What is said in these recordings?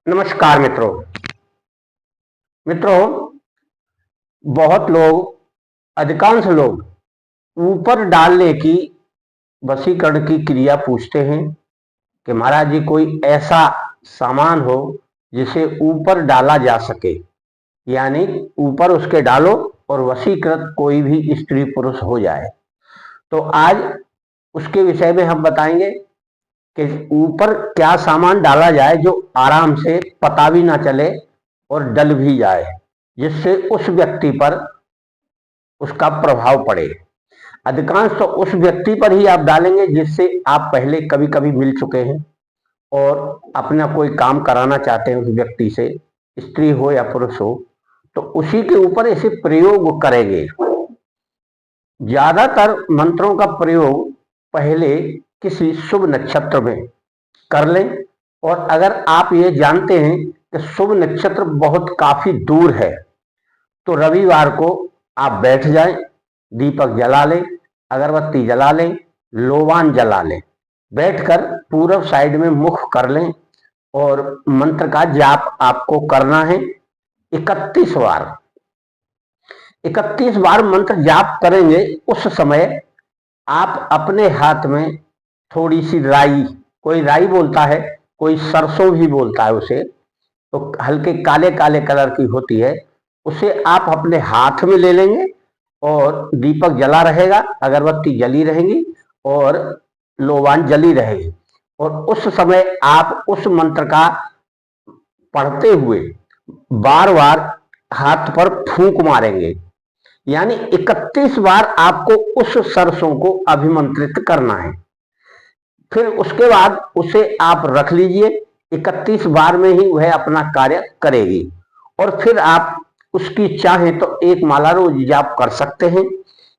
नमस्कार मित्रों बहुत लोग, अधिकांश लोग ऊपर डालने की वशीकरण की क्रिया पूछते हैं कि महाराज जी कोई ऐसा सामान हो जिसे ऊपर डाला जा सके, यानी ऊपर उसके डालो और वशीकृत कोई भी स्त्री पुरुष हो जाए। तो आज उसके विषय में हम बताएंगे कि ऊपर क्या सामान डाला जाए जो आराम से पता भी ना चले और डल भी जाए, जिससे उस व्यक्ति पर उसका प्रभाव पड़े। अधिकांश तो उस व्यक्ति पर ही आप डालेंगे जिससे आप पहले कभी कभी मिल चुके हैं और अपना कोई काम कराना चाहते हैं उस व्यक्ति से, स्त्री हो या पुरुष हो, तो उसी के ऊपर ऐसे प्रयोग करेंगे। ज्यादातर मंत्रों का प्रयोग पहले किसी शुभ नक्षत्र में कर लें, और अगर आप ये जानते हैं कि शुभ नक्षत्र बहुत काफी दूर है तो रविवार को आप बैठ जाएं, दीपक जला लें, अगरबत्ती जला लें, लोबान जला लें, बैठकर पूरब साइड में मुख कर लें और मंत्र का जाप आपको करना है 31 बार। 31 बार मंत्र जाप करेंगे उस समय आप अपने हाथ में थोड़ी सी राई, कोई राई बोलता है, कोई सरसों भी बोलता है उसे, तो हल्के काले काले कलर की होती है, उसे आप अपने हाथ में ले लेंगे और दीपक जला रहेगा, अगरबत्ती जली रहेगी और लोबान जली रहेगी, और उस समय आप उस मंत्र का पढ़ते हुए बार बार हाथ पर फूंक मारेंगे। यानी 31 बार आपको उस सरसों को अभिमंत्रित करना है। फिर उसके बाद उसे आप रख लीजिए, 31 बार में ही वह अपना कार्य करेगी। और फिर आप उसकी चाहें तो एक माला रोज जाप कर सकते हैं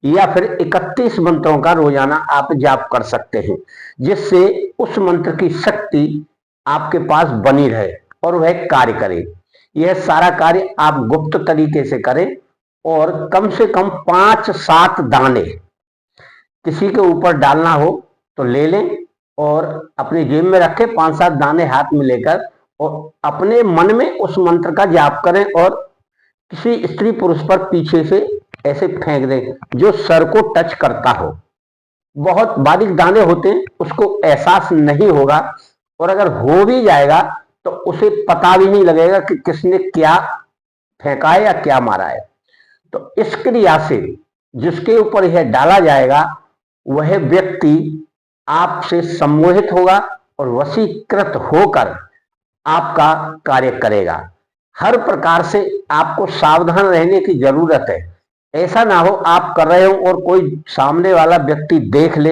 या फिर 31 मंत्रों का रोजाना आप जाप कर सकते हैं, जिससे उस मंत्र की शक्ति आपके पास बनी रहे और वह कार्य करे। यह सारा कार्य आप गुप्त तरीके से करें और कम से कम 5-7 दाने किसी के ऊपर डालना हो तो ले लें और अपनी जेब में रखें, 5-7 दाने हाथ में लेकर, और अपने मन में उस मंत्र का जाप करें और किसी स्त्री पुरुष पर पीछे से ऐसे फेंक दें जो सर को टच करता हो। बहुत बारीक दाने होते हैं, उसको एहसास नहीं होगा, और अगर हो भी जाएगा तो उसे पता भी नहीं लगेगा कि किसने क्या फेंका है या क्या मारा है। तो इस क्रिया से जिसके ऊपर यह डाला जाएगा वह व्यक्ति आपसे सम्मोहित होगा और वशीकृत होकर आपका कार्य करेगा। हर प्रकार से आपको सावधान रहने की जरूरत है। ऐसा ना हो आप कर रहे हो और कोई सामने वाला व्यक्ति देख ले,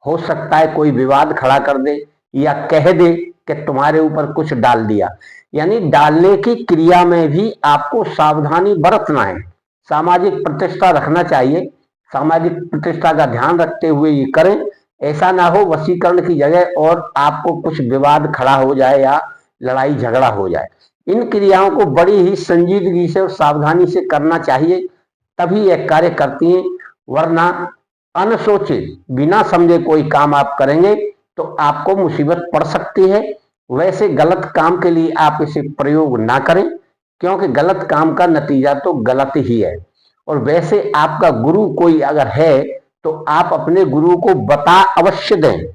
हो सकता है कोई विवाद खड़ा कर दे या कह दे कि तुम्हारे ऊपर कुछ डाल दिया। यानी डालने की क्रिया में भी आपको सावधानी बरतना है, सामाजिक प्रतिष्ठा रखना चाहिए। सामाजिक प्रतिष्ठा का ध्यान रखते हुए ये करें। ऐसा ना हो वशीकरण की जगह और आपको कुछ विवाद खड़ा हो जाए या लड़ाई झगड़ा हो जाए। इन क्रियाओं को बड़ी ही संजीदगी से और सावधानी से करना चाहिए, तभी यह कार्य करती हैं। वरना अनसोचे बिना समझे कोई काम आप करेंगे तो आपको मुसीबत पड़ सकती है। वैसे गलत काम के लिए आप इसे प्रयोग ना करें, क्योंकि गलत काम का नतीजा तो गलत ही है। और वैसे आपका गुरु कोई अगर है तो आप अपने गुरु को बता अवश्य दें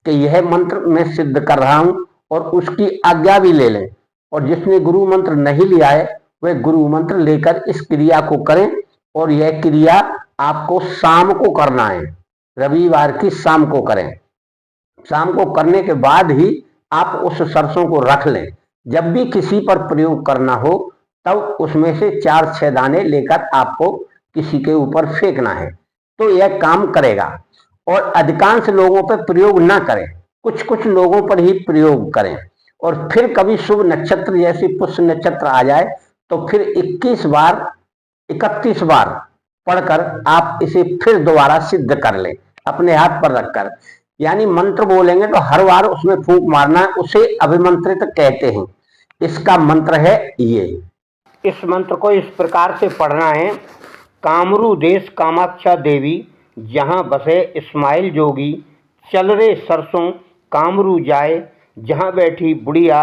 कि यह मंत्र मैं सिद्ध कर रहा हूं, और उसकी आज्ञा भी ले लें। और जिसने गुरु मंत्र नहीं लिया है वह गुरु मंत्र लेकर इस क्रिया को करें, और यह क्रिया आपको शाम को करना है, रविवार की शाम को करें। शाम को करने के बाद ही आप उस सरसों को रख लें। जब भी किसी पर प्रयोग करना हो तब उसमें से 4-6 दाने लेकर आपको किसी के ऊपर फेंकना है, तो यह काम करेगा। और अधिकांश लोगों पर प्रयोग ना करें, कुछ कुछ लोगों पर ही प्रयोग करें। और फिर कभी शुभ नक्षत्र जैसे पुष्य नक्षत्र आ जाए तो फिर 21 बार 31 बार पढ़कर आप इसे फिर दोबारा सिद्ध कर लें अपने हाथ पर रखकर। यानी मंत्र बोलेंगे तो हर बार उसमें फूंक मारना है, उसे अभिमंत्रित कहते हैं। इसका मंत्र है ये। इस मंत्र को इस प्रकार से पढ़ना है। कामरू देश कामाक्षा देवी, जहाँ बसे इस्माइल जोगी, चल रे सरसों कामरू जाए, जहाँ बैठी बुढ़िया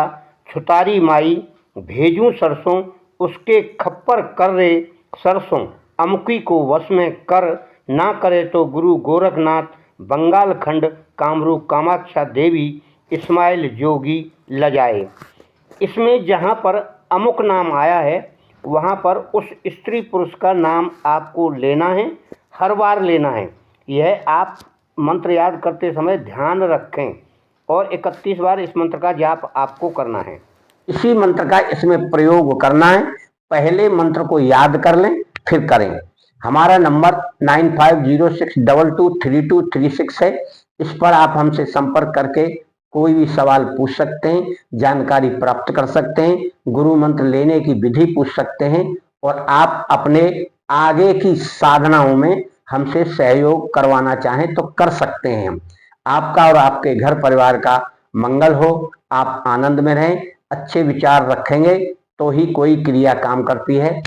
छुतारी माई भेजूं सरसों, उसके खप्पर कर रे सरसों, अमुकी को वश में कर, ना करे तो गुरु गोरखनाथ, बंगाल खंड कामरूप कामाक्षा देवी, इस्माइल जोगी लजाए। इसमें जहाँ पर अमुक नाम आया है वहाँ पर उस स्त्री पुरुष का नाम आपको लेना है, हर बार लेना है। यह आप मंत्र याद करते समय ध्यान रखें और 31 बार इस मंत्र का जाप आपको करना है। इसी मंत्र का इसमें प्रयोग करना है। पहले मंत्र को याद कर लें फिर करें। हमारा नंबर 9506223236 है। इस पर आप हमसे संपर्क करके कोई भी सवाल पूछ सकते हैं, जानकारी प्राप्त कर सकते हैं, गुरु मंत्र लेने की विधि पूछ सकते हैं और आप अपने आगे की साधनाओं में हमसे सहयोग करवाना चाहें तो कर सकते हैं। हम आपका और आपके घर परिवार का मंगल हो, आप आनंद में रहें, अच्छे विचार रखेंगे तो ही कोई क्रिया काम करती है।